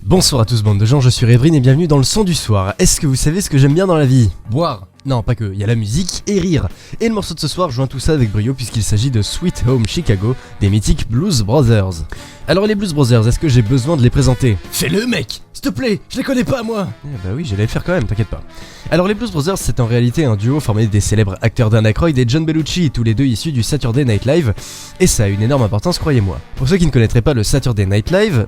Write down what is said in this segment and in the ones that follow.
Bonsoir à tous bande de gens, je suis Rébrine et bienvenue dans le son du soir. Est-ce que vous savez ce que j'aime bien dans la vie? Boire. Non, pas que, il y a la musique et rire. Et le morceau de ce soir joint tout ça avec brio puisqu'il s'agit de Sweet Home Chicago des mythiques Blues Brothers. Alors les Blues Brothers, est-ce que j'ai besoin de les présenter? Fais-le mec, s'il te plaît, je les connais pas moi. Bah oui, j'allais le faire quand même, t'inquiète pas. Alors les Blues Brothers, c'est en réalité un duo formé des célèbres acteurs Dan Aykroyd et John Belushi, tous les deux issus du Saturday Night Live, et ça a une énorme importance, croyez-moi. Pour ceux qui ne connaîtraient pas le Saturday Night Live,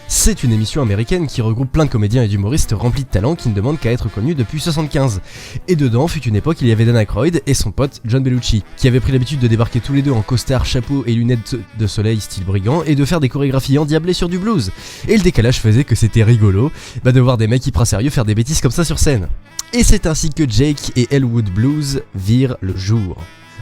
c'est une émission américaine qui regroupe plein de comédiens et d'humoristes remplis de talent qui ne demandent qu'à être connus depuis 75. Et dedans fut une époque, il y avait Dan Aykroyd et son pote John Belushi, qui avaient pris l'habitude de débarquer tous les deux en costard, chapeau et lunettes de soleil style brigand et de faire des chorégraphies endiablées sur du blues. Et le décalage faisait que c'était rigolo de voir des mecs hyper sérieux faire des bêtises comme ça sur scène. Et c'est ainsi que Jake et Elwood Blues virent le jour.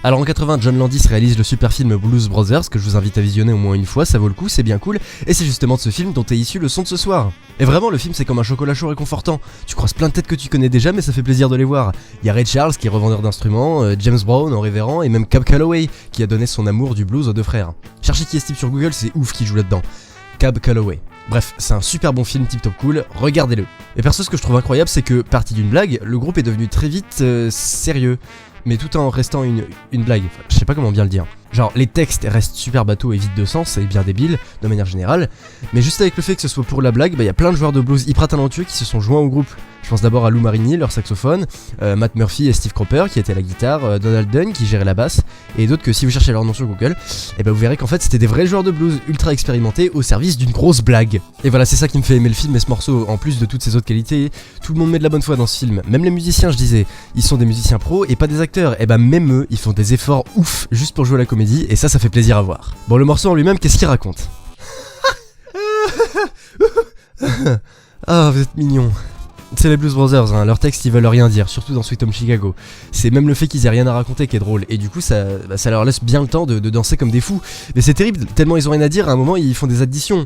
Alors en 80, John Landis réalise le super film Blues Brothers, que je vous invite à visionner au moins une fois, ça vaut le coup, c'est bien cool, et c'est justement de ce film dont est issu le son de ce soir. Et vraiment, le film c'est comme un chocolat chaud réconfortant, tu croises plein de têtes que tu connais déjà, mais ça fait plaisir de les voir. Il y a Ray Charles qui est revendeur d'instruments, James Brown en révérend, et même Cab Calloway, qui a donné son amour du blues aux deux frères. Cherchez qui est Steve sur Google, c'est ouf qui joue là-dedans. Cab Calloway. Bref, c'est un super bon film tip top cool, regardez-le. Et perso, ce que je trouve incroyable, c'est que, parti d'une blague, le groupe est devenu très vite sérieux. Mais tout en restant une blague, enfin, je sais pas comment bien le dire. Genre, les textes restent super bateaux et vides de sens, et bien débiles, de manière générale. Mais juste avec le fait que ce soit pour la blague, y a plein de joueurs de blues hyper talentueux qui se sont joints au groupe. Je pense d'abord à Lou Marini, leur saxophone, Matt Murphy et Steve Cropper qui étaient à la guitare, Donald Dunn qui gérait la basse, et d'autres que si vous cherchez leur nom sur Google, vous verrez qu'en fait c'était des vrais joueurs de blues ultra expérimentés au service d'une grosse blague. Et voilà, c'est ça qui me fait aimer le film et ce morceau, en plus de toutes ses autres qualités. Tout le monde met de la bonne foi dans ce film, même les musiciens, je disais, ils sont des musiciens pros et pas des acteurs, même eux, ils font des efforts ouf juste pour jouer la comédie, et ça fait plaisir à voir. Bon, le morceau en lui-même, qu'est-ce qu'il raconte? Ah, vous êtes mignons. C'est les Blues Brothers, hein. Leurs textes ils veulent rien dire, surtout dans Sweet Home Chicago. C'est même le fait qu'ils aient rien à raconter qui est drôle, et du coup ça leur laisse bien le temps de danser comme des fous. Mais c'est terrible, tellement ils ont rien à dire, à un moment ils font des additions.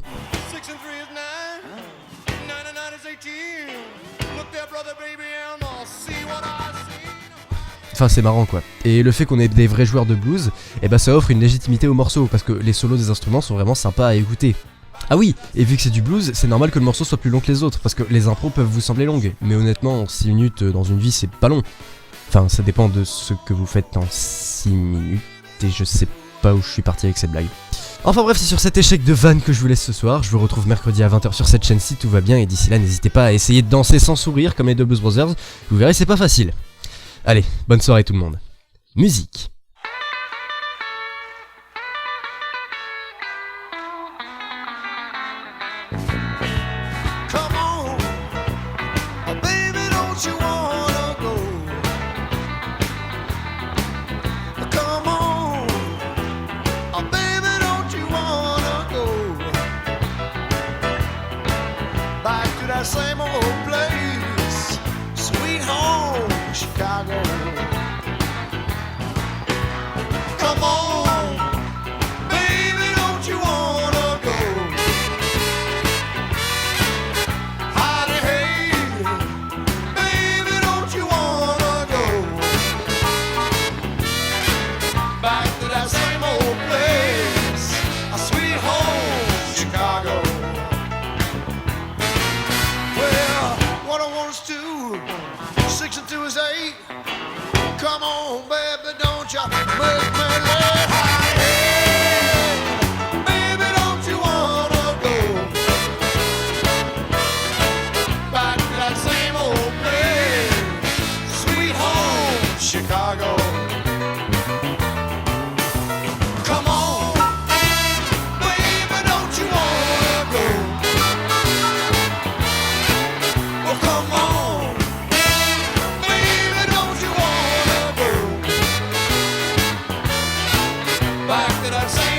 Enfin c'est marrant quoi. Et le fait qu'on ait des vrais joueurs de blues, ça offre une légitimité au morceau, parce que les solos des instruments sont vraiment sympas à écouter. Ah oui, et vu que c'est du blues, c'est normal que le morceau soit plus long que les autres, parce que les impros peuvent vous sembler longues, mais honnêtement, 6 minutes dans une vie, c'est pas long. Enfin, ça dépend de ce que vous faites en 6 minutes, et je sais pas où je suis parti avec cette blague. Enfin bref, c'est sur cet échec de vanne que je vous laisse ce soir, je vous retrouve mercredi à 20h sur cette chaîne si tout va bien, et d'ici là, n'hésitez pas à essayer de danser sans sourire comme les deux Blues Brothers, vous verrez, c'est pas facile. Allez, bonne soirée tout le monde. Musique. That same old place, sweet home, Chicago. Come on, baby, don't you wanna go? Howdy, hey, baby, don't you wanna go? Back to that same old place, a sweet home, Chicago. What I want is 2, 6 and 2 is 8. Come on, baby, don't you make me laugh. Hey, baby, don't you wanna go back to that same old place, sweet home, Chicago. Come on, baby, don't you wanna go? Come on, baby, don't you wanna go back to that same